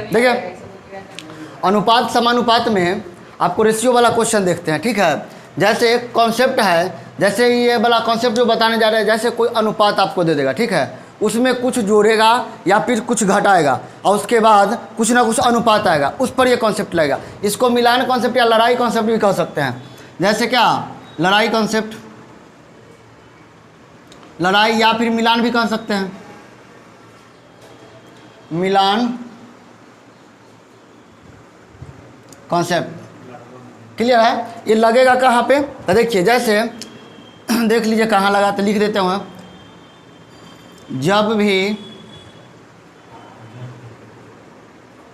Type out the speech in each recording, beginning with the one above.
देखिए अनुपात समानुपात में आपको रेशियो वाला क्वेश्चन देखते हैं, ठीक है। जैसे एक कॉन्सेप्ट है, जैसे ये वाला कॉन्सेप्ट जो बताने जा रहे हैं, जैसे कोई अनुपात आपको दे देगा, ठीक है, उसमें कुछ जोड़ेगा या फिर कुछ घटाएगा और उसके बाद कुछ ना कुछ अनुपात आएगा, उस पर ये कॉन्सेप्ट लगेगा। इसको मिलान कॉन्सेप्ट या लड़ाई कॉन्सेप्ट भी कह सकते हैं। जैसे क्या लड़ाई कॉन्सेप्ट, लड़ाई या फिर मिलान भी कह सकते हैं, मिलान कॉन्सेप्ट। क्लियर है? ये लगेगा कहाँ पे? तो देखिए जैसे देख लीजिए कहाँ लगा, तो लिख देते हैं, जब भी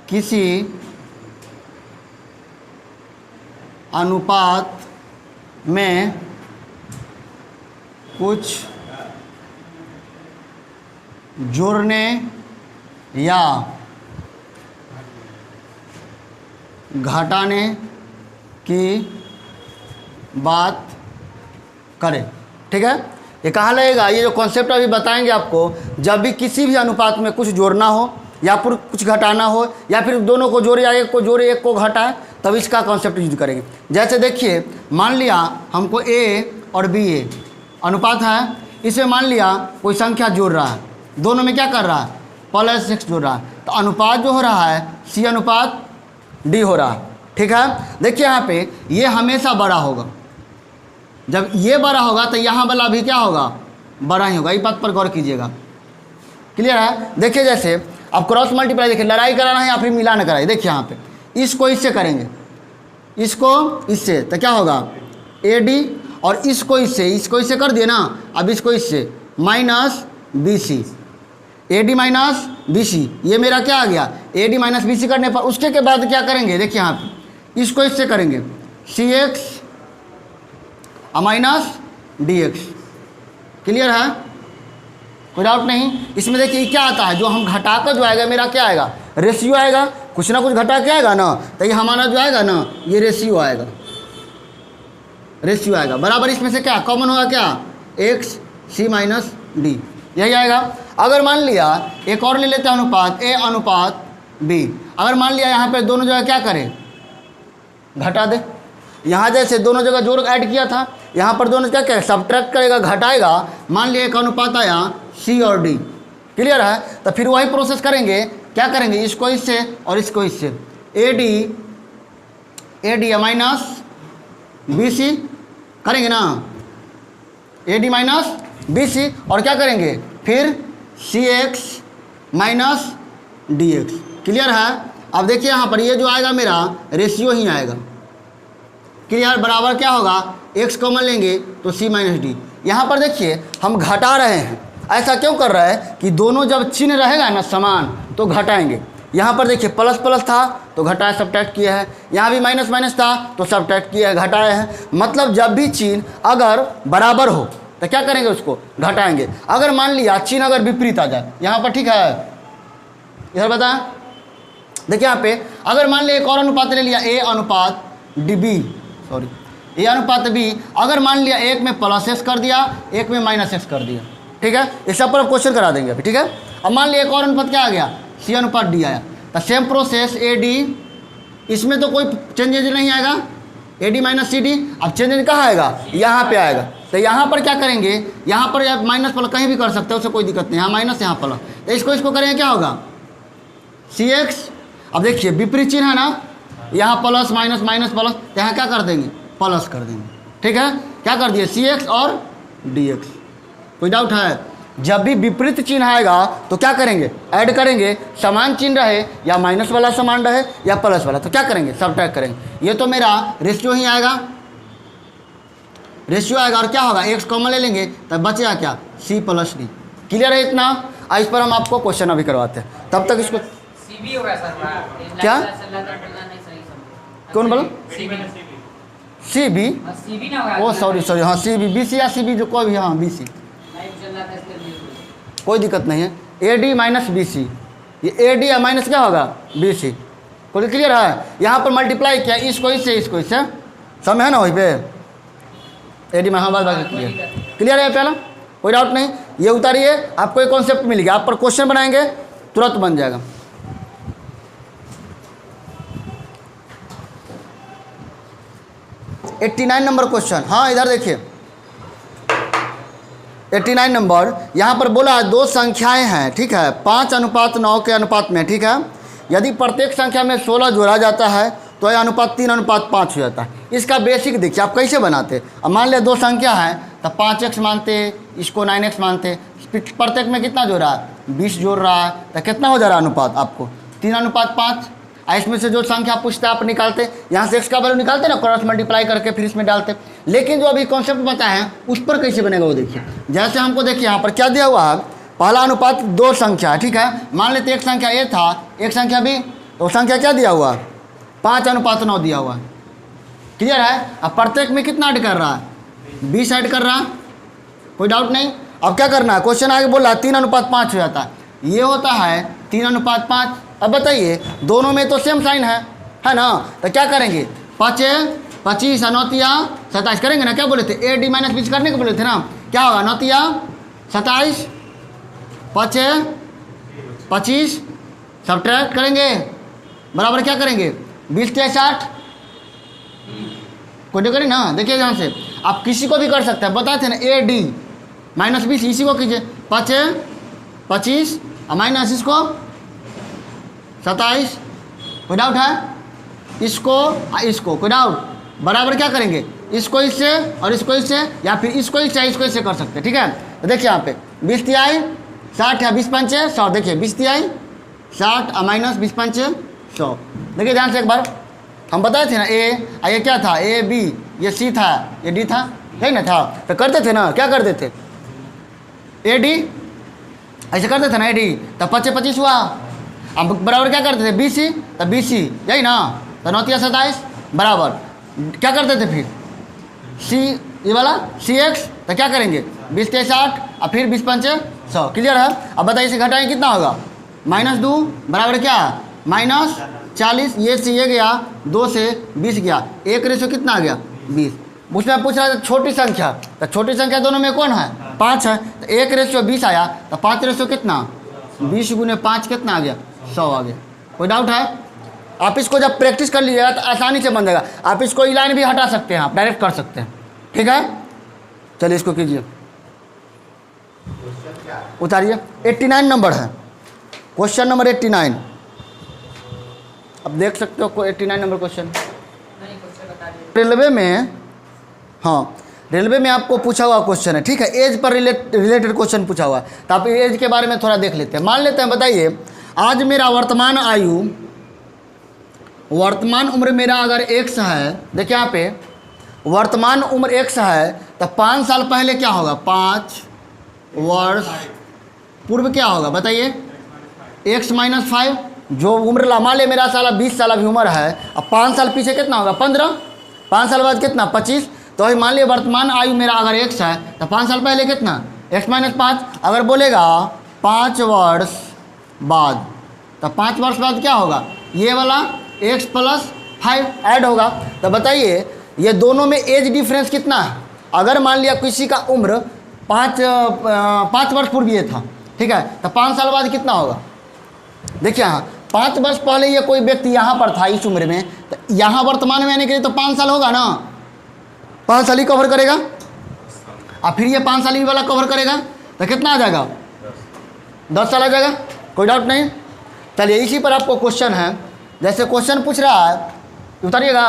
किसी अनुपात में कुछ जोड़ने या घटाने की बात करें, ठीक है। ये कहाँ लगेगा? ये जो कॉन्सेप्ट अभी बताएंगे आपको, जब भी किसी भी अनुपात में कुछ जोड़ना हो या फिर कुछ घटाना हो या फिर दोनों को जोड़े या एक को जोड़े एक को घटाए, तब इसका कॉन्सेप्ट यूज करेंगे। जैसे देखिए मान लिया हमको ए और बी ए अनुपात है, इसमें मान लिया कोई संख्या जोड़ रहा है, दोनों में क्या कर रहा है? प्लस 6 जोड़ रहा है, तो अनुपात जो हो रहा है सी अनुपात डी हो रहा है, ठीक है। देखिए यहाँ पे ये हमेशा बड़ा होगा, जब ये बड़ा होगा तो यहाँ वाला भी क्या होगा? बड़ा ही होगा। इस बात पर गौर कीजिएगा। क्लियर है? देखिए जैसे अब क्रॉस मल्टीप्लाई, देखिए लड़ाई कराना है या फिर मिलान कराए, देखिए यहाँ पे इसको इससे करेंगे, इसको इससे, तो क्या होगा? ए डी, और इसको इससे कर दिए ना, अब इसको इससे minus B C, A D minus B C, ये मेरा क्या आ गया? A D minus B C करने पर उसके के बाद क्या करेंगे? देखिए यहाँ पे इसको इससे करेंगे, C X minus D X. Clear है? कोई डाउट नहीं? इसमें देखिए क्या आता है, जो हम घटाकर जो आएगा मेरा क्या आएगा? रेशियो आएगा, कुछ ना कुछ घटा के आएगा ना, तो ये हमारा जो आएगा ना ये रेशियो आएगा, रेशियो आएगा बराबर। इसमें से क्या कॉमन होगा? क्या? एक्स सी माइनस डी, यही आएगा। अगर मान लिया एक और ले लेते हैं अनुपात ए अनुपात बी, अगर मान लिया यहाँ पे दोनों जगह क्या करें? घटा दे। यहाँ जैसे दोनों जगह जोड़ ऐड किया था, यहाँ पर दोनों क्या करें? सब्ट्रैक्ट करेगा, घटाएगा। मान लिया एक अनुपात आया सी और डी। क्लियर है? तो फिर वही प्रोसेस करेंगे, क्या करेंगे? इसको इससे और इसको इससे, A D minus B C करेंगे ना, A D minus B C, और क्या करेंगे फिर? C X minus D X. Clear है? अब देखिए यहाँ पर ये जो आएगा मेरा रेशियो ही आएगा। क्लियर? बराबर क्या होगा? एक्स कॉमन लेंगे तो सी माइनस डी। यहाँ पर देखिए हम घटा रहे हैं, ऐसा क्यों कर रहा है कि दोनों जब चिन्ह रहेगा ना समान तो घटाएंगे। यहाँ पर देखिए प्लस प्लस था तो घटाया, सब्ट्रैक्ट किया है, यहाँ भी माइनस माइनस था तो सब्ट्रैक्ट किया है, घटाया है। मतलब जब भी चिन्ह अगर बराबर हो तो क्या करेंगे? उसको घटाएंगे। अगर मान लिया चिन्ह अगर विपरीत आ जाए, यहाँ पर ठीक है, इधर बताएं, देखिए यहाँ पे अगर मान लिया एक और अनुपात ले लिया, ए अनुपात डी बी, सॉरी ए अनुपात बी, अगर मान लिया एक में प्लस एक्स कर दिया, एक में माइनस एक्स कर दिया, ठीक है, इस सब पर अब क्वेश्चन करा देंगे अभी, ठीक है। अब मान लिया एक और अनुपात क्या आ गया? सी अनुपात डी आया, तो सेम प्रोसेस ए डी, इसमें तो कोई चेंजेज नहीं आएगा, A D minus C D. अब चेंजेज कहाँ आएगा? यहाँ पे आएगा। तो यहाँ पर क्या करेंगे? यहाँ पर या माइनस प्लस कहीं भी कर सकते हो, उससे कोई दिक्कत नहीं, यहाँ माइनस यहाँ प्लस, तो इसको करेंगे क्या होगा? सी एक्स। अब देखिए विपरीत चिन्ह है ना, यहाँ प्लस माइनस माइनस प्लस, तो यहाँ क्या कर देंगे? प्लस कर देंगे, ठीक है। क्या कर दिए? सी एक्स और डी एक्स। कोई डाउट है? जब भी विपरीत चिन्ह आएगा तो क्या करेंगे? ऐड करेंगे। समान चिन्ह रहे या माइनस वाला समान रहे या प्लस वाला, तो क्या करेंगे? सब्ट्रैक्ट करेंगे। ये तो मेरा रेशियो ही आएगा, रेशियो आएगा, और क्या होगा? एक्स कॉमन ले लेंगे, तब बचेगा क्या? C plus D. क्लियर है इतना? इस पर हम आपको क्वेश्चन अभी करवाते हैं, तब तक इसको सीबी होगा सर। क्या? कौन बोला? C B? सीबी ना होगा। ओ सॉरी, हाँ सी बी, बी सी या सी बी, जो कोई भी, हाँ बी सी, कोई दिक्कत नहीं है। A D minus B C, ये ए डी या माइनस क्या होगा? B C. कोई क्लियर है? यहाँ पर मल्टीप्लाई किया, इसको इससे इसको इससे, समय है ना वहीं पे, ए डी में, हाँ बात क्लियर है पहला? कोई डाउट नहीं? ये उतारिए, आपको एक कॉन्सेप्ट मिल गया, आप पर क्वेश्चन बनाएंगे तुरंत बन जाएगा। 89 नंबर क्वेश्चन। हाँ इधर देखिए 89 नंबर, यहाँ पर बोला दो संख्याएं हैं, ठीक है, 5:9 के अनुपात में, ठीक है। यदि प्रत्येक संख्या में 16 जोड़ा जाता है तो यह अनुपात 3:5 हो जाता है। इसका बेसिक देखिए आप कैसे बनाते। अब मान लिया दो संख्या है तो 5x मानते, इसको 9x मानते, प्रत्येक में कितना जोड़ रहा है, 20 जोड़ रहा है, तो कितना हो जा रहा है अनुपात आपको 3:5। इसमें से जो संख्या पूछते आप निकालते, यहाँ से x का वैल्यू निकालते ना, क्रॉस मल्टीप्लाई करके फिर इसमें डालते। लेकिन जो अभी कॉन्सेप्ट बताए हैं उस पर कैसे बनेगा वो देखिए। जैसे हमको देखिए यहाँ पर क्या दिया हुआ है, पहला अनुपात दो संख्या है, ठीक है। मान लेते एक संख्या ए था, एक संख्या बी, तो संख्या क्या दिया हुआ, 5:9 दिया हुआ। क्लियर है। अब प्रत्येक में कितना ऐड कर रहा है, 20 ऐड कर रहा है, कोई डाउट नहीं। अब क्या करना है, क्वेश्चन आगे बोल रहा है 3:5 हो जाता है, ये होता है 3:5। अब बताइए दोनों में तो सेम साइन है ना, तो क्या करेंगे, 5 25 9 27 करेंगे ना, क्या बोले थे, AD - BC करने को बोले थे ना, क्या होगा 9 27, 5 25 सब्ट्रैक्ट करेंगे, बराबर क्या करेंगे 20 के 60, कोई करें ना। देखिए यहाँ से आप किसी को भी कर सकते हैं, बताए थे ना AD - BC, इसी को कीजिए, 5 25 माइनस इसको 27, कोई डाउट है, इसको कोई डाउट, बराबर क्या करेंगे, इसको इससे और इसको इससे, या फिर इसको इससे कर सकते हैं, ठीक है। तो देखिए यहाँ पे 20 तिहाई 60 या 20 पंचे 100, देखिए 20 तिहाई 60 माइनस 20 पंचे 100। देखिए ध्यान से एक बार, हम बताए थे ना ये क्या था, AB, ये C था, ये D था, है ना था, तो करते थे ना, क्या करते थे, AD ऐसे करते थे ना, AD, तब 5 25 हुआ। अब बराबर क्या करते थे BC, तब BC यही ना, तो 9 27 बराबर क्या करते थे फिर C, ये वाला CX, तो क्या करेंगे 20 के 60 और फिर 20 पंचे 100। क्लियर है। अब बताइए इसे घटाएं कितना होगा, -2 बराबर क्या, -40, ये से ये गया, 2 से 20 गया, 1 रेशो कितना आ गया 20। उसमें पूछ रहा था छोटी संख्या, तो छोटी संख्या दोनों में कौन है, 5 है, तो 1 रेशो 20 आया, तो 5 रेशो कितना 20 × 5 कितना आ गया 100 आ गया। कोई डाउट है। आप इसको जब प्रैक्टिस कर लीजिएगा तो आसानी से बन जाएगा। आप इसको लाइन भी हटा सकते हैं, आप डायरेक्ट कर सकते हैं, ठीक है। चलिए इसको कीजिए, उतारिए। 89 नंबर है, क्वेश्चन नंबर 89। अब देख सकते हो 89 नंबर क्वेश्चन। रेलवे में, हाँ रेलवे में आपको पूछा हुआ क्वेश्चन है, ठीक है, एज पर रिलेटेड क्वेश्चन पूछा हुआ है, तो आप एज के बारे में थोड़ा देख लेते हैं। मान लेते हैं, बताइए आज मेरा वर्तमान उम्र मेरा अगर x है, देखिए यहाँ पे वर्तमान उम्र x है, तो 5 साल पहले क्या होगा, 5 वर्ष पूर्व क्या होगा, बताइए x - 5, जो उम्र मान ले मेरा साला 20 साल अभी उम्र है, अब 5 साल पीछे कितना होगा 15, 5 साल बाद कितना 25। तो अभी मान लिया वर्तमान आयु मेरा अगर x है, तो 5 साल पहले कितना x - 5। अगर बोलेगा 5 वर्ष बाद, तो 5 वर्ष बाद क्या होगा, ये वाला x + 5 ऐड होगा। तो बताइए ये दोनों में एज डिफरेंस कितना है। अगर मान लिया किसी का उम्र 5 वर्ष पूर्व ये था, ठीक है, तो 5 साल बाद कितना होगा, देखिए यहाँ 5 वर्ष पहले ये कोई व्यक्ति यहाँ पर था इस उम्र में, तो यहाँ वर्तमान में आने के लिए तो 5 साल होगा ना, 5 साल ही कवर करेगा, और फिर ये 5 साल ही वाला कवर करेगा, तो कितना आ जाएगा 10 साल आ जाएगा। कोई डाउट नहीं। चलिए इसी पर आपको क्वेश्चन है, जैसे क्वेश्चन पूछ रहा है, उतारिएगा,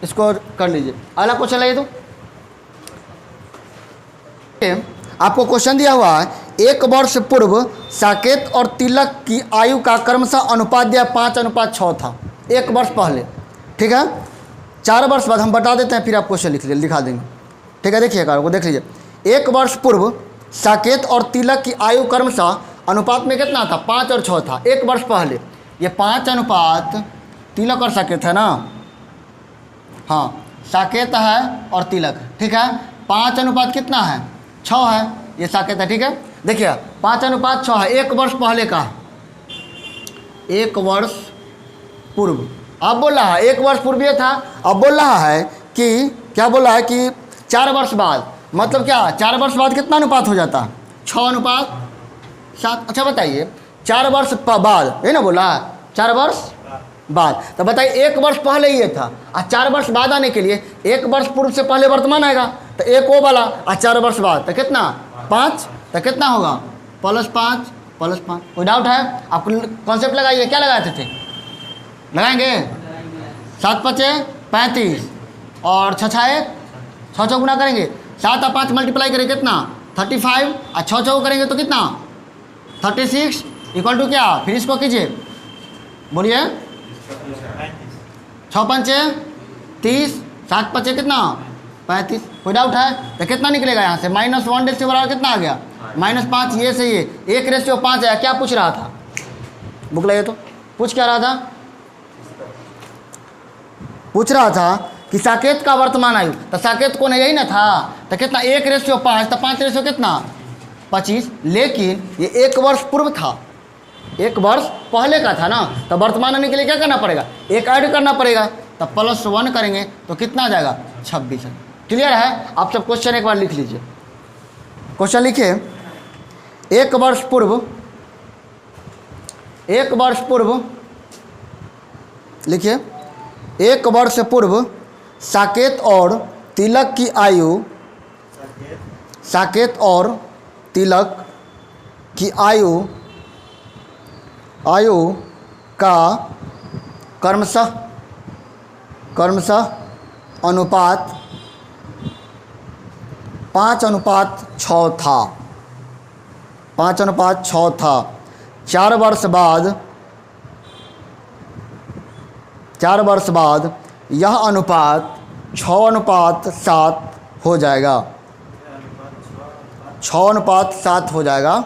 इसको कर लीजिए। अगला क्वेश्चन लाइए, तो आपको क्वेश्चन दिया हुआ है 1 वर्ष पूर्व साकेत और तिलक की आयु का क्रमशः अनुपात दिया 5:6 था 1 वर्ष पहले, ठीक है। 4 वर्ष बाद हम बता देते हैं, फिर आप क्वेश्चन दिखा देंगे, ठीक है। देखिएगा, वो देख लीजिए, 1 वर्ष पूर्व साकेत और तिलक की आयु क्रमशः अनुपात में कितना था, 5 और 6 था 1 वर्ष पहले। ये 5 अनुपात तिलक और साकेत है ना, हाँ साकेत है और तिलक, ठीक है। 5 अनुपात कितना है 6 है, ये साकेत है, ठीक है। देखिए 5:6 है, 1 वर्ष पहले का, 1 वर्ष पूर्व। अब बोल रहा है 1 वर्ष पूर्व ये था, अब बोल रहा है कि क्या बोल रहा है कि 4 वर्ष बाद, मतलब क्या 4 वर्ष बाद कितना अनुपात हो जाता है 6:7। अच्छा बताइए 4 वर्ष बाद, है ना बोला 4 वर्ष बाद। तो बताइए 1 वर्ष पहले ये था और 4 वर्ष बाद आने के लिए 1 वर्ष पूर्व से पहले वर्तमान आएगा, तो एक वो वाला और 4 वर्ष बाद, तो कितना 5, तो कितना होगा +5 +5। कोई डाउट है? आप कॉन्सेप्ट लगाइए, क्या लगाए थे लगाएंगे 7 5 35 और 6 6 गुना करेंगे, 7 और 5 मल्टीप्लाई करेंगे कितना 35 और 6 6 करेंगे तो कितना 36 इक्वल टू क्या, फिर इसको कीजिए, बोलिए 6 5 30, 7 5 कितना 35। कोई डाउट है? तो कितना निकलेगा यहाँ से -1 रेशियो बराबर कितना आ गया -5। ये से ये 1:5 आया। क्या पूछ रहा था बुक लाइए तो, पूछ क्या रहा था? पूछ रहा था कि साकेत का वर्तमान आयु, तो साकेत कौन है, यही ना था, तो कितना 1:5, तो 5 रेशियो कितना 25। लेकिन ये 1 वर्ष पूर्व था, 1 वर्ष पहले का था ना, तो वर्तमान आने के लिए क्या करना पड़ेगा, 1 ऐड करना पड़ेगा, तो +1 करेंगे तो कितना आ जाएगा 26। क्लियर है? आप सब क्वेश्चन एक बार लिख लीजिए। क्वेश्चन लिखिए, 1 वर्ष पूर्व लिखिए, 1 वर्ष पूर्व साकेत और तिलक की आयु, साकेत और तिलक की आयु का क्रमशः अनुपात 5:6 था, 5:6 था। 4 वर्ष बाद यह अनुपात 6:7 हो जाएगा, 6:7 हो जाएगा।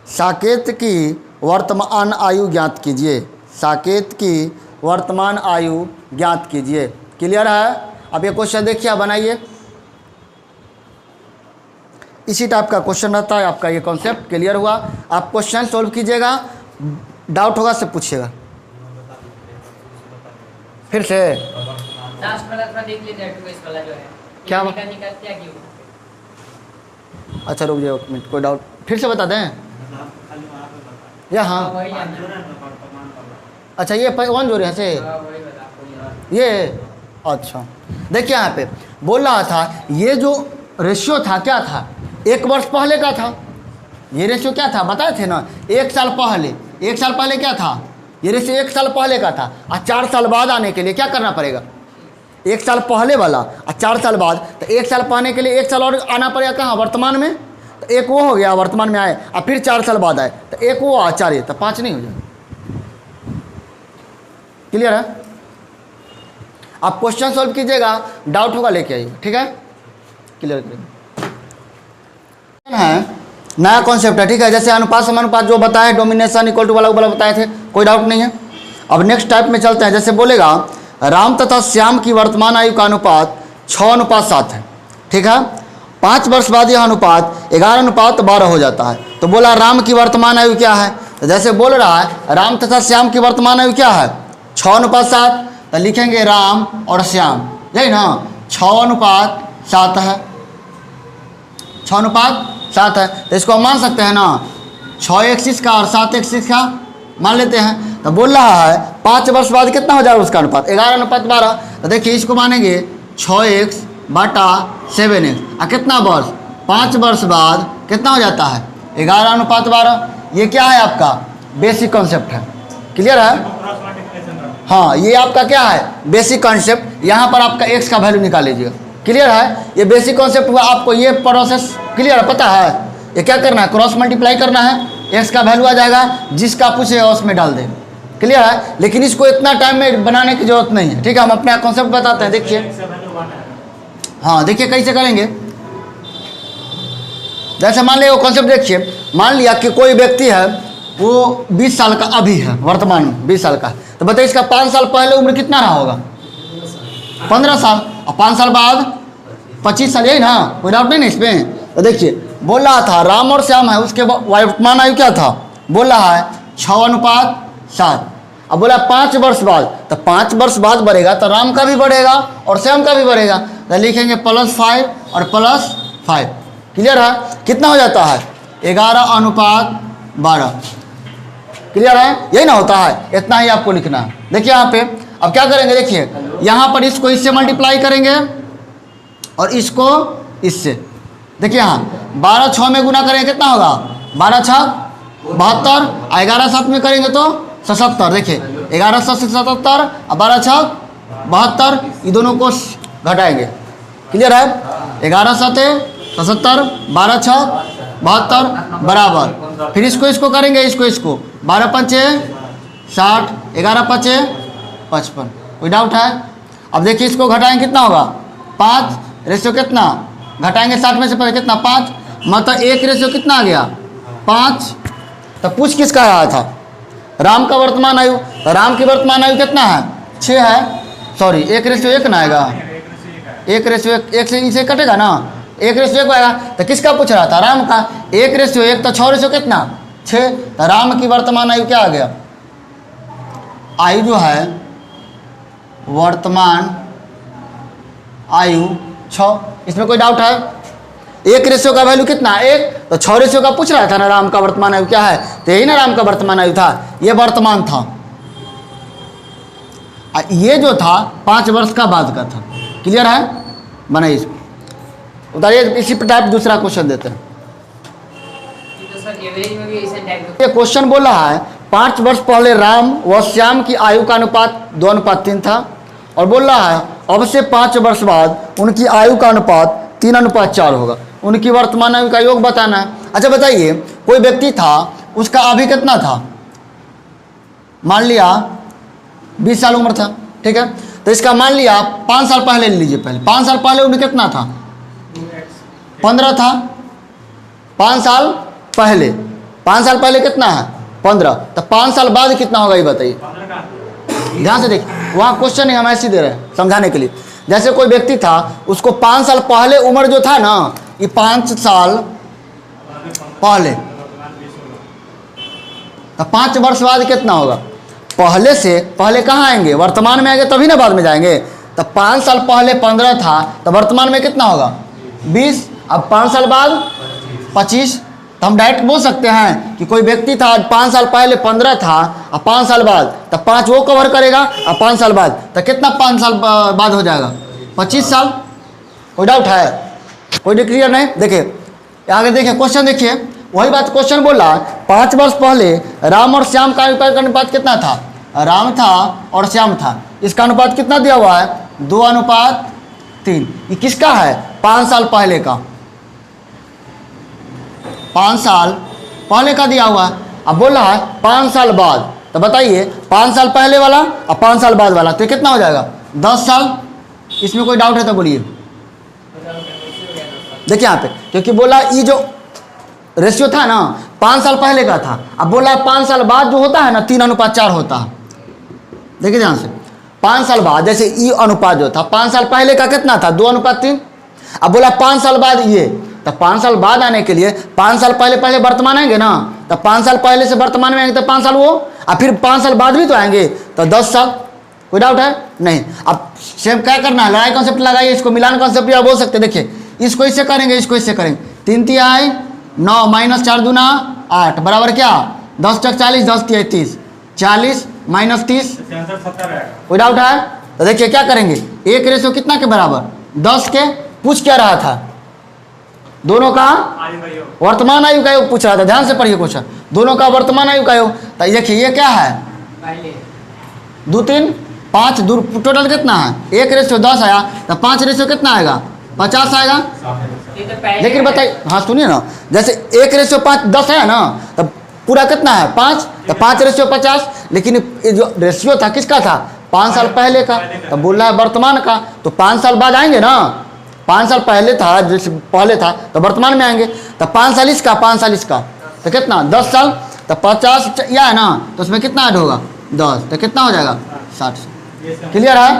साकेत की वर्तमान आयु ज्ञात कीजिए, साकेत की वर्तमान आयु ज्ञात कीजिए। क्लियर है? अब ये क्वेश्चन देखिए, आप बनाइए, इसी टाइप का क्वेश्चन रहता है आपका। ये कॉन्सेप्ट क्लियर हुआ? आप क्वेश्चन सॉल्व कीजिएगा, डाउट होगा सब पूछिएगा। फिर से लास्ट वाला थोड़ा देख लीजिए, इस वाला जो है क्या निकलता क्यों? अच्छा रुक जाओ एक मिनट, कोई डाउट फिर से बता दें या? हाँ वही है, अच्छा ये 1 जोड़े से वही बता ये। अच्छा देखिए यहाँ पे बोल रहा था, ये जो रेशियो था क्या था, 1 वर्ष पहले का था। ये रेशियो क्या था बताए थे ना, 1 साल पहले, 1 साल पहले क्या था, ये रेशियो 1 साल पहले का था। और 4 साल बाद आने के लिए क्या करना पड़ेगा, 1 साल पहले वाला और 4 साल बाद, तो 1 साल पाने के लिए 1 साल और आना पड़ेगा कहाँ, वर्तमान में। तो एक वो हो गया वर्तमान में आए, और फिर 4 साल बाद आए, तो एक वो आ 4, तो 5 नहीं हो जाए। क्लियर है? आप क्वेश्चन सॉल्व कीजिएगा, डाउट होगा लेके आइए, ठीक है? क्लियर है, नया कॉन्सेप्ट है, ठीक है? जैसे अनुपात समानुपात जो बताए, डोमिनेशन इक्वल टू वाला बताए थे, कोई डाउट नहीं है। अब नेक्स्ट टाइप में चलते हैं। जैसे बोलेगा राम तथा श्याम की वर्तमान आयु का अनुपात 6:7 है, ठीक है? 5 वर्ष बाद यह अनुपात 11:12 हो जाता है। तो बोला राम की वर्तमान आयु क्या है, तो जैसे बोल रहा है राम तथा श्याम की वर्तमान आयु क्या है 6:7, तो लिखेंगे राम और श्याम, यही ना 6:7 है, 6:7 है। तो इसको हम मान सकते हैं ना, 6x का और 7x का मान लेते हैं। तो बोल रहा है 5 वर्ष बाद कितना हो जाएगा उसका अनुपात 11:12। तो देखिए इसको मानेंगे 6x/7x, और कितना वर्ष 5 वर्ष बाद कितना हो जाता है 11:12। ये क्या है आपका बेसिक कॉन्सेप्ट है। क्लियर है? हाँ ये आपका क्या है बेसिक कॉन्सेप्ट। यहाँ पर आपका x का वैल्यू निकाल लीजिएगा। क्लियर है? ये बेसिक कॉन्सेप्ट हुआ, आपको ये प्रोसेस क्लियर है, पता है ये क्या करना है, क्रॉस मल्टीप्लाई करना है, x का वैल्यू आ जाएगा, जिसका पूछेगा उसमें डाल दें। क्लियर है? लेकिन इसको इतना टाइम में बनाने की जरूरत नहीं है, ठीक है? हम अपना कॉन्सेप्ट बताते हैं, देखिए। हाँ देखिए कैसे करेंगे। जैसे मान लिया वो कॉन्सेप्ट देखिए, मान लिया कि कोई व्यक्ति है वो 20 साल का अभी है, वर्तमान में 20 साल का, तो बताइए इसका 5 साल पहले उम्र कितना रहा होगा 15 साल, और 5 साल बाद 25 साल, यही ना, कोई डाउट नहीं ना इसमें। तो देखिए बोल रहा था राम और श्याम है, उसके वर्तमान आयु क्या था, बोल रहा है 6:7। अब बोला 5 वर्ष बाद, तो 5 वर्ष बाद बढ़ेगा तो राम का भी बढ़ेगा और श्याम का भी बढ़ेगा, तो लिखेंगे +5 और +5। क्लियर है? कितना हो जाता है 11:12। क्लियर है, यही ना होता है, इतना ही आपको लिखना है। देखिए यहाँ पे अब क्या करेंगे, देखिए यहाँ पर इसको इससे मल्टीप्लाई करेंगे और इसको इससे। देखिए यहाँ 12 6 में गुना करेंगे कितना होगा, 12 6 72, 11 7 में करेंगे तो 77। देखिए 11 7 77 और 12 6 72, ये दोनों को घटाएंगे। क्लियर है, 11 7 77, 12 6 72 बराबर। फिर इसको करेंगे, इसको 12 5 60, 11 5 55। कोई डाउट है? अब देखिए इसको घटाएंगे कितना होगा, 5 रेशियो कितना, घटाएंगे 60 में से पहले कितना 5, मतलब 1 रेशियो कितना आ गया 5। तो पूछ किसका आया था, राम का वर्तमान आयु। तो राम की वर्तमान आयु कितना है 6 है, सॉरी 1 रेशियो 1 ना आएगा, 1 रेशियो 1 से इसे कटेगा ना, 1 रेशियो 1 आएगा। तो किसका पूछ रहा था, राम का। 1 रेशियो 1 तो 6 रेशियो कितना 6। तो राम की वर्तमान आयु क्या आ गया, आयु जो है वर्तमान आयु 6। इसमें कोई डाउट है? 1 रेशियो का वैल्यू कितना 1, तो 6 रेशियो का पूछ रहा था ना, राम का वर्तमान आयु क्या है, तो यही ना राम का वर्तमान आयु था, ये वर्तमान था। ये जो था 5 वर्ष का बाद का था। क्लियर है, बनाइए इसको, उतारिए। इसी पर टाइप दूसरा क्वेश्चन देते हैं। ये तो सर एवरेज में भी ऐसे टाइप ये क्वेश्चन बोल रहा है 5 वर्ष पहले राम व श्याम की आयु का अनुपात 2:3 था, और बोल रहा है अब से 5 वर्ष बाद उनकी आयु का अनुपात 3:4 होगा। उनकी वर्तमान आयु का योग बताना है। अच्छा बताइए, कोई व्यक्ति था, उसका अभी कितना था, मान लिया 20 साल उम्र था, ठीक है। तो इसका मान लिया 5 साल पहले ले लीजिए, पहले 5 साल पहले उन्हें कितना था 15 था। 5 साल पहले, 5 साल पहले कितना है 15, तो 5 साल बाद कितना होगा ये बताइए, ध्यान से देखिए। वहाँ क्वेश्चन हम ऐसे दे रहे हैं समझाने के लिए। जैसे कोई व्यक्ति था, उसको 5 साल पहले उम्र जो था ना, ये 5 साल पहले, तो 5 वर्ष बाद कितना होगा, पहले से पहले कहाँ आएंगे, वर्तमान में आएंगे तभी ना बाद में जाएंगे। तो 5 साल पहले 15 था, तो वर्तमान में कितना होगा 20, अब 5 साल बाद 25। तो हम डायरेक्ट बोल सकते हैं कि कोई व्यक्ति था 5 साल पहले 15 था, और 5 साल बाद, तो 5 वो कवर करेगा, और 5 साल बाद तो कितना 5 साल बाद हो जाएगा 25 साल। कोई डाउट है, कोई क्लियर नहीं? देखिए आगे देखिए क्वेश्चन, देखिए वही बात क्वेश्चन बोल रहा है 5 वर्ष पहले राम और श्याम का अनुपात कितना था, राम था और श्याम था, इसका अनुपात कितना दिया हुआ है 2:3। ये किसका है 5 साल पहले का, 5 साल पहले का दिया हुआ है। अब बोल रहा है 5 साल बाद, तो बताइए 5 साल पहले वाला और 5 साल बाद वाला, तो कितना हो जाएगा 10 साल। इसमें कोई डाउट है तो बोलिए। देखिए यहाँ पे, क्योंकि बोला ये जो रेशियो था ना 5 साल पहले का था, अब बोला 5 साल बाद जो होता है ना 3:4 होता है। देखिए ध्यान से, 5 साल बाद जैसे ई अनुपात जो था 5 साल पहले का कितना था 2:3। अब बोला 5 साल बाद ये, तो 5 साल बाद आने के लिए 5 साल पहले वर्तमान आएंगे ना, तो 5 साल पहले से वर्तमान में आएंगे तो 5 साल वो, और फिर 5 साल बाद भी तो आएंगे, तो 10 साल। कोई डाउट है नहीं? अब सेम क्या करना है, लड़ाई कॉन्सेप्ट लगाइए, इसको मिलान कॉन्सेप्ट या बोल सकते। देखिए इसको इससे करेंगे, इसको इससे करेंगे, 3 तिहाई 9 - 4 दूना 8 बराबर क्या 10 × 40 10 × 30 40 - 30। कोई डाउट है? तो देखिए क्या करेंगे, 1 रेशियो कितना के बराबर 10 के। पूछ क्या रहा था, दोनों का वर्तमान आयु का योग पूछ रहा था। ध्यान से पढ़िए क्वेश्चन, दोनों का वर्तमान आयु का योग। तो देखिए ये क्या है पहले 2 3 5 दूर, टोटल कितना है 1 रेशियो 10 आया, तो 5 रेशियो कितना आएगा 50 आएगा। ये तो पहले लेकिन बताइए, हाँ सुनिए ना, जैसे 1 रेशियो 5 10 है ना, तो पूरा कितना है 5, तो 5 रेशियो 50। लेकिन ये जो रेशियो था किसका था 5 साल पहले का, तो बोल रहा है वर्तमान का, तो 5 साल बाद आएंगे ना, 5 साल पहले था, जैसे पहले था तो वर्तमान में आएंगे, तो 5 साल इसका 5 साल इसका, तो कितना 10 साल। तो 50 या है ना, तो उसमें कितना ऐड होगा 10, तो कितना हो जाएगा 60। क्लियर है?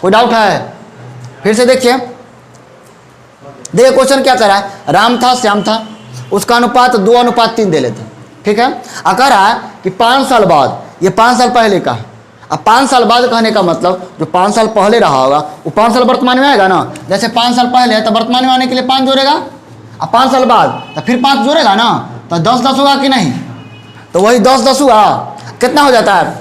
कोई डाउट है? फिर से देखिए क्वेश्चन क्या कर रहा है, राम था श्याम था, उसका अनुपात 2:3 दे लेते, ठीक है। कह रहा है कि 5 साल बाद, ये 5 साल पहले का है। अब 5 साल बाद कहने का मतलब जो 5 साल पहले रहा होगा वो 5 साल वर्तमान में आएगा ना। जैसे 5 साल पहले है तो वर्तमान में आने के लिए 5 जोड़ेगा, अब 5 साल बाद तो फिर 5 जोड़ेगा ना, तो 10 10 होगा कि नहीं, तो वही 10-10 हुआ, कितना हो जाता है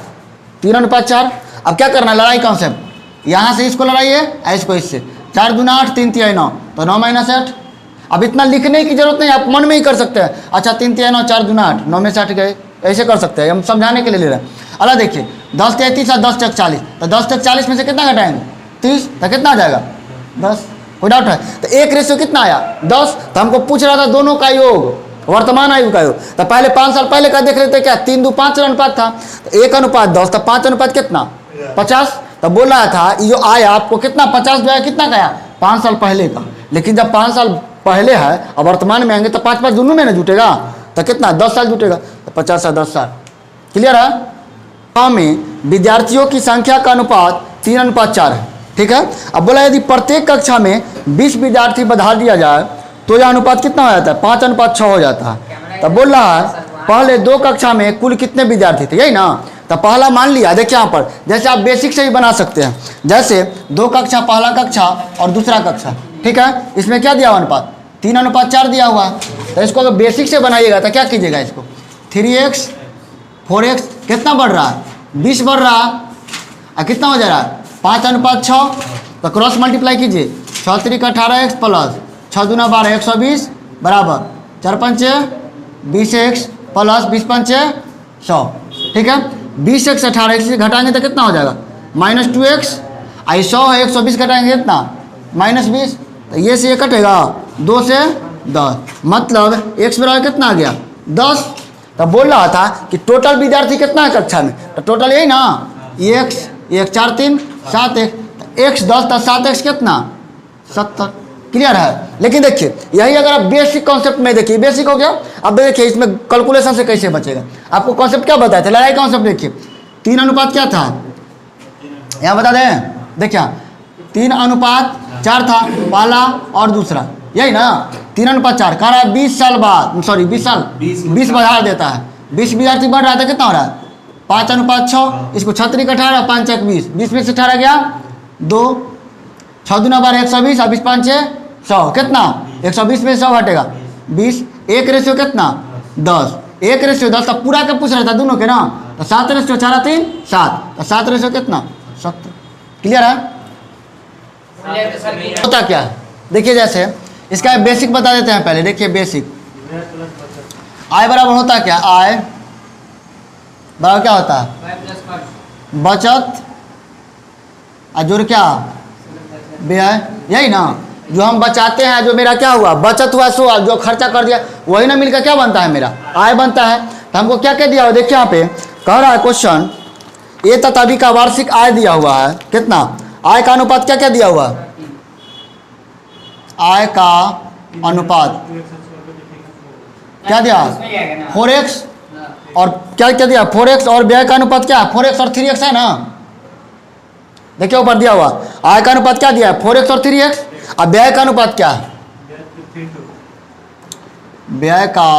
3:4। अब क्या करना है, लड़ाई कॉन्सेप्ट, यहाँ से इसको लड़ाइए, इसको इससे, 4 दूना 8, 3 तिहाई 9, तो 9 - 8। अब इतना लिखने की जरूरत नहीं, आप मन में ही कर सकते हैं। अच्छा 3 तिहाई 9, 4 दूना 8, 9 में से 8 गए, ऐसे कर सकते हैं, हम समझाने के लिए ले रहे हैं। अला देखिए 10 तिहाई 30 और 10 चक 40, तो 10 चक 40 में से कितना घटाएंगे 30, तो कितना आ जाएगा 10। कोई डाउट है? तो 1 रेशियो कितना आया 10। तो हमको पूछ रहा था दोनों का योग, वर्तमान आयु का योग। तो पहले 5 साल पहले का देख लेते क्या, 3 2 5 अनुपात था, तो 1:10, तो 5 अनुपात कितना 50। तो बोल रहा था ये जो आया आपको कितना 50 जो है कितना का आया 5 साल पहले का। लेकिन जब 5 साल पहले है और वर्तमान में आएंगे तो 5 दोनों में ना जुटेगा, तो कितना 10 साल जुटेगा, तो 50 और 10 साल। क्लियर है? गाँव में विद्यार्थियों की संख्या का अनुपात 3:4 है। ठीक है। अब बोला यदि प्रत्येक कक्षा में 20 विद्यार्थी बढ़ा दिया जाए तो यह अनुपात कितना हो जाता है 5:6 हो जाता है। तब बोल रहा है पहले 2 कक्षा में कुल कितने विद्यार्थी थे, यही ना। तो पहला मान लिया, देखिए यहाँ पर जैसे आप बेसिक से भी बना सकते हैं, जैसे 2 कक्षा, पहला कक्षा और दूसरा कक्षा। ठीक है, इसमें क्या दिया हुआ अनुपात 3:4 दिया हुआ है। तो इसको अगर बेसिक से बनाइएगा तो क्या कीजिएगा, इसको 3x 4x कितना बढ़ रहा है 20 बढ़ रहा है, और कितना हो जा रहा है 5:6। तो क्रॉस मल्टीप्लाई कीजिए, 6 3 18x प्लस 6 दूना 12 120 बराबर 4 5 20x प्लस 20 5 100। ठीक है, 20x 18x से घटाएंगे तो कितना हो जाएगा -2x, आई 100 है 120 घटाएंगे कितना -20। तो ये से ये कटेगा 2 से 10, मतलब x बराबर कितना आ गया 10। तब बोल रहा था कि टोटल विद्यार्थी कितना है कक्षा में, तो टोटल यही ना x 1 4 3 7x, x 10 तो 7x कितना 70। क्लियर है? लेकिन देखिए यही अगर आप बेसिक कॉन्सेप्ट में देखिए, बेसिक हो गया। अब देखिए इसमें कैलकुलेशन से कैसे बचेगा, आपको कॉन्सेप्ट क्या बताए थे, लड़ाई कॉन्सेप्ट। देखिए 3 क्या था, यहाँ बता दें, देखिए 3:4 था पहला और दूसरा, यही ना 3:4 कह रहा है 20 साल बाद, सॉरी 20 साल 20 बढ़ा देता है, 20 विद्यार्थी बढ़ रहा था, कितना हो रहा है 5:6। इसको 6 3 18 5 1 20, 20 में से 18 गया 2, 6 दूना 12 120 और 20 5 100, कितना 120 में 100 घटेगा 20। 1 रेशियो कितना 10, 1 रेशियो 10। तब पूरा का पूछ रहा था दोनों के ना, तो 7:4 3 7, तो 7 रेशियो कितना 70। क्लियर है? होता क्या है देखिए, जैसे इसका बेसिक बता देते हैं पहले। देखिए बेसिक, आय बराबर होता क्या, आय बराबर क्या होता है बचत और जोड़ क्या व्यय, यही ना। जो हम बचाते हैं, जो मेरा क्या हुआ बचत हुआ, सो जो खर्चा कर दिया वही ना मिलकर क्या बनता है मेरा आय बनता है। तो हमको क्या क्या दिया हुआ, देखिए यहाँ पे कह रहा है क्वेश्चन, ए तथा बी का वार्षिक आय दिया हुआ है, कितना आय का अनुपात क्या क्या दिया हुआ, आय का अनुपात क्या दिया 4x, और क्या क्या दिया 4x, और व्यय का अनुपात क्या है 4x और 3x है ना। देखिए ऊपर दिया हुआ आय का अनुपात क्या दिया है 4x और 3x, अब व्यय का अनुपात क्या है, व्यय का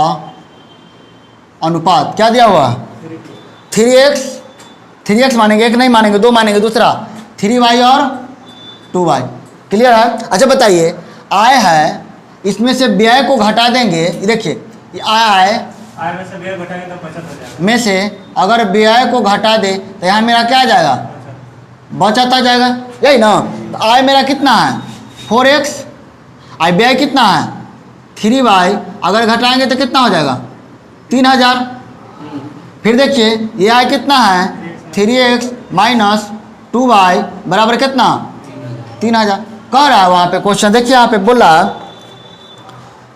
अनुपात क्या दिया हुआ 3x। 3x मानेंगे, एक नहीं मानेंगे, 2 मानेंगे, दूसरा 3y और 2y। क्लियर है? अच्छा बताइए, आय है, इसमें से व्यय को घटा देंगे, देखिए आय में से व्यय घटाएंगे तो बचत हो जाएगा, में से अगर व्यय को घटा दे तो यहाँ मेरा क्या आ जाएगा बचत आ जाएगा, यही ना। तो आय मेरा कितना है 4x, आय व्यय कितना है 3y, अगर घटाएंगे तो कितना हो जाएगा 3000। फिर देखिए ये आय कितना है 3x माइनस 2y बराबर कितना 3000। कह रहा है वहाँ पे क्वेश्चन, देखिए यहाँ पे बोला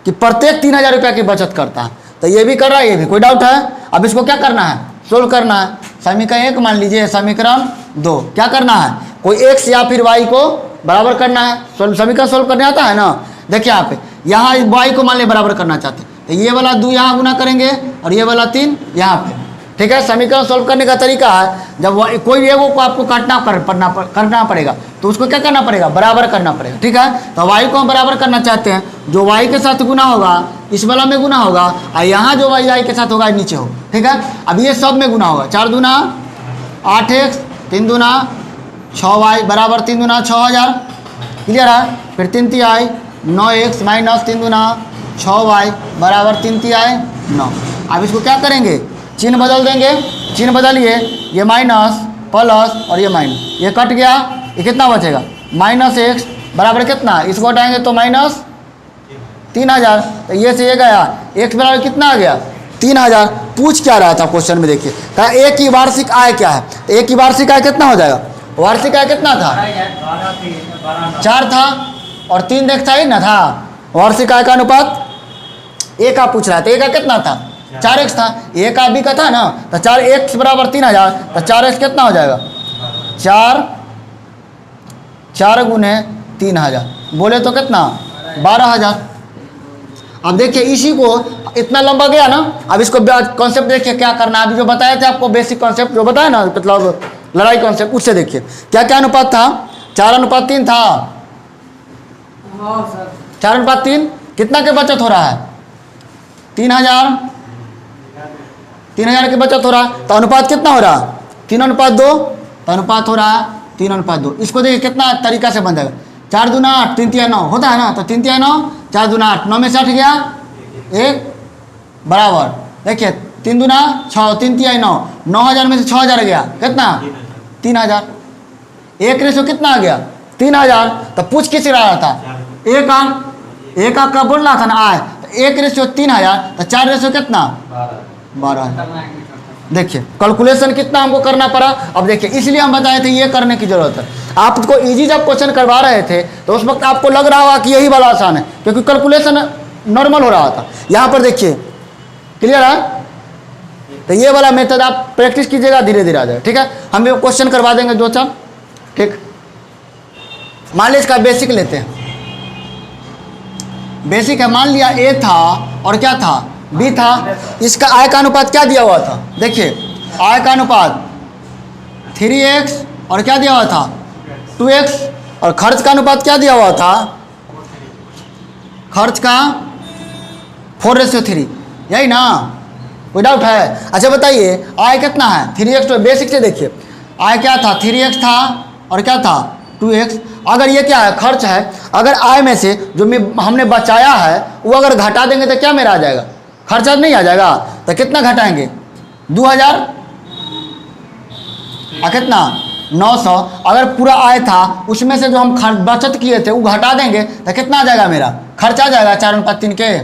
कि प्रत्येक 3000 रुपया की बचत करता है। तो ये भी कर रहा है, ये भी, कोई डाउट है? अब इसको क्या करना है सोल्व करना है। समीकरण 1 मान लीजिए, समीकरण 2 क्या करना है, कोई x या फिर y को बराबर करना है। समीकरण सोल्व करने आता है ना। देखिए यहाँ पे, यहाँ y को मान लिया बराबर करना चाहते हैं, तो ये वाला 2 यहाँ गुना करेंगे और ये वाला 3 यहाँ पे। ठीक है, समीकरण सोल्व करने का तरीका है, जब कोई एगो को आपको करना पड़ेगा तो उसको क्या करना पड़ेगा बराबर करना पड़ेगा। ठीक है, तो y को हम बराबर करना चाहते हैं, जो y के साथ गुना होगा इस वाला में गुना होगा, और यहाँ जो y के साथ होगा नीचे होगा। ठीक है, अब ये सब में गुना होगा, 4 दूना 8x 3 दूना 6y बराबर 3 दूना 6000। क्लियर है? फिर 3 तिहाई 9x माइनस 3 दूना 6y बराबर 3 तिहाई 9। अब इसको क्या करेंगे चिन्ह बदल देंगे, चिन्ह बदलिए, ये माइनस प्लस और ये माइनस, ये कट गया, ये कितना बचेगा माइनस एक्स बराबर कितना, इसको हटाएंगे तो माइनस 3000, तो ये से ये गया, एक्स बराबर कितना आ गया 3000। पूछ क्या रहा था क्वेश्चन में, देखिए कहा एक की वार्षिक आय क्या है, तो एक की वार्षिक आय कितना हो जाएगा, वार्षिक आय कितना था 4 था और 3 देखता ही ना था, वार्षिक आय का अनुपात ए का पूछ रहा था, ए का कितना था 4x था, ए का बी का था ना, तो 4x बराबर 3000, तो 4x कितना हो जाएगा 4 गुने 3000, बोले तो कितना 12000। अब देखिए इसी को इतना लंबा गया ना, अब इसको कॉन्सेप्ट देखिए क्या करना है, अभी जो बताया था आपको बेसिक कॉन्सेप्ट जो बताया ना, मतलब लड़ाई कॉन्सेप्ट, उससे देखिए क्या क्या अनुपात था, 4:3 था, हाँ सर 4:3 कितना के बचत हो रहा है 3000 की बचत हो रहा है, तो अनुपात कितना हो रहा है 3:2, तो अनुपात हो रहा है 3:2। इसको देखिए कितना तरीका से बन जाएगा, 4 दूना 8 3 तिया 9 होता है ना, तो 3 तिया 9 4 दूना 8 9 में से 8 गया 1 बराबर, देखिए 3 दूना 6 3 तिया 9 9000 में से 6000 गया कितना 3000, एक रेशो कितना आ गया 3000। तो पूछ किस रहा था एक का बोल रहा था ना आय, तो 1:3000, तो 4 कितना 12। देखिए कैलकुलेशन कितना हमको करना पड़ा। अब देखिए इसलिए हम बताए थे ये करने की जरूरत है, आपको इजी जब क्वेश्चन करवा रहे थे तो उस वक्त आपको लग रहा होगा कि यही वाला आसान है, क्योंकि कैलकुलेशन नॉर्मल हो रहा था। यहाँ पर देखिए क्लियर है, तो ये वाला मेथड आप प्रैक्टिस कीजिएगा, धीरे धीरे आ जाएगा। ठीक है, हम ये क्वेश्चन करवा देंगे 2-4। ठीक, मान लीजिए इसका बेसिक लेते हैं, बेसिक है, मान लिया ए था और क्या था बी था, इसका आय का अनुपात क्या दिया हुआ था, देखिए आय का अनुपात 3x और क्या दिया हुआ था 2x, और खर्च का अनुपात क्या दिया हुआ था, खर्च का 4:3, यही ना, कोई डाउट है। अच्छा बताइए आय कितना है 3x, तो बेसिक से देखिए आय क्या था 3x था और क्या था 2x। अगर ये क्या है खर्च है, अगर आय में से जो हमने बचाया है वो अगर घटा देंगे तो क्या मेरा आ जाएगा, खर्चा नहीं आ जाएगा, तो कितना घटाएंगे 2000 और कितना 900। अगर पूरा आय था उसमें से जो हम बचत किए थे वो घटा देंगे तो कितना आ जाएगा, मेरा खर्चा आ जाएगा 4:3 के।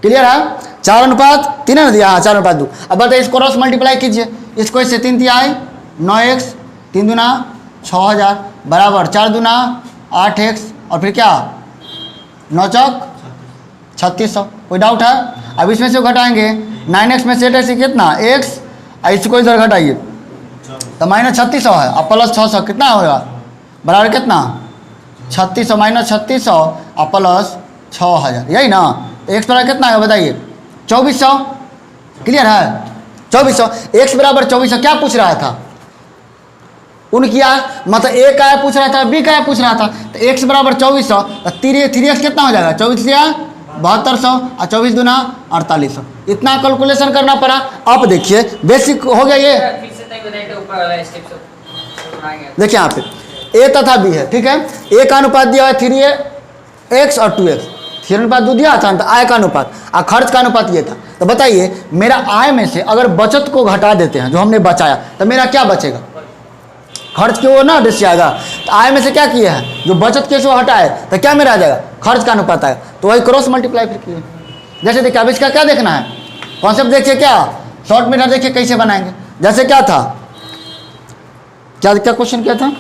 क्लियर है, 4:3 है ना दिया, हाँ 4:2। अब बताइए इसको क्रॉस मल्टीप्लाई कीजिए, इसको इससे 3 तिया 9x 3 दूना 6000 बराबर 4 दूना 8x और फिर क्या 9 चौक 3600। कोई डाउट है? अब इसमें से घटाएंगे 9x में से 8x कितना x, इसको इधर घटाइए तो -3600 है, अब प्लस 600 कितना होगा बराबर कितना 3600 माइनस 3600 और प्लस 6000, यही ना। x बराबर कितना है बताइए 2400। क्लियर है, 2400। x बराबर 2400 क्या पूछ रहा था उनकी आय, मतलब a का आय पूछ रहा था b का आय पूछ रहा था, तो x बराबर 2400, तो 3x कितना हो जाएगा 24 या 7200 और 24 दूना 4800। इतना कैलकुलेशन करना पड़ा। अब देखिए बेसिक हो गया ये, फिर से तय बताइए तो ऊपर वाला स्टेप सब आ गया। देखिए यहाँ पे a तथा b है, ठीक है। a का अनुपात दिया है 3x और 2x, 3:2 दिया था तो आय का अनुपात और खर्च का अनुपात ये था। तो बताइए मेरा आय में से अगर बचत को घटा देते हैं जो हमने बचाया तो मेरा क्या बचेगा, खर्च के वो ना डिस आएगा, तो आय में से क्या किया है जो बचत के सो हटाए तो क्या मेरा आ जाएगा खर्च का अनुपात आएगा, तो वही क्रॉस मल्टीप्लाई फिर किए। जैसे देखिए अब इसका क्या देखना है कॉन्सेप्ट, देखिए क्या शॉर्ट मीटर देखिए कैसे बनाएंगे। जैसे क्या था, क्या क्या क्वेश्चन क्या था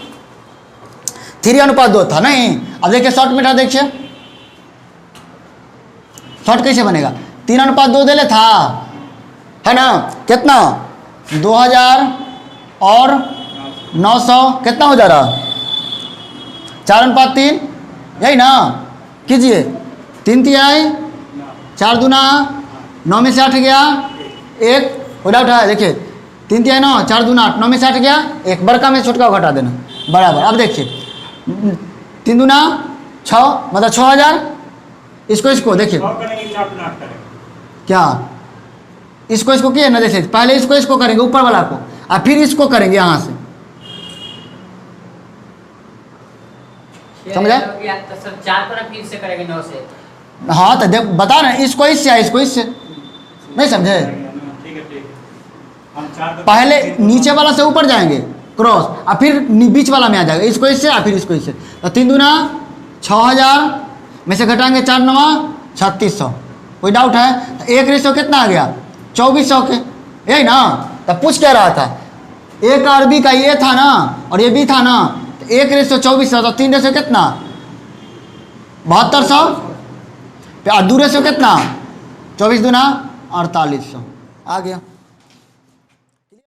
3:2 था नहीं। अब देखिए शॉर्ट मीटर देखिए शॉर्ट कैसे बनेगा, 3:2 दे ले था है ना, कितना 2000 और 900 कितना हो जा रहा 4:3, यही ना। कीजिए 3 तिया 4 दूना 9 में से 8 गया 1, हो डाउट है देखिए 3 तिया 9 4 दूना 8 9 में से 8 गया 1, बड़का में छोटका घटा देना बराबर। अब देखिए 3 दूना 6 मतलब 6000, इसको देखिए क्या इसको किए ना, जैसे पहले इसको करेंगे ऊपर वाला को और फिर इसको करेंगे यहाँ से, समझा? तो सर 4 पर फिर से करेंगे 9 से। हाँ तो देख बता रहे हैं इसको इससे इसको इससे, नहीं समझे? हम 4 पहले नीचे वाला से ऊपर जाएंगे क्रॉस, और फिर बीच वाला में आ जाएगा, इसको इससे और फिर इसको इससे। तो 3 दूना 6000 में से घटाएंगे 4 नवा 3600। कोई डाउट है? तो 1 कितना आ गया 2400 के, यही ना। तब पूछ क्या रहा था, ए का और बी का ये था ना और ये बी था ना, तो 1/2400, तो 3 कितना 7200, और 2 कितना 24 दूना 4800 आ गया।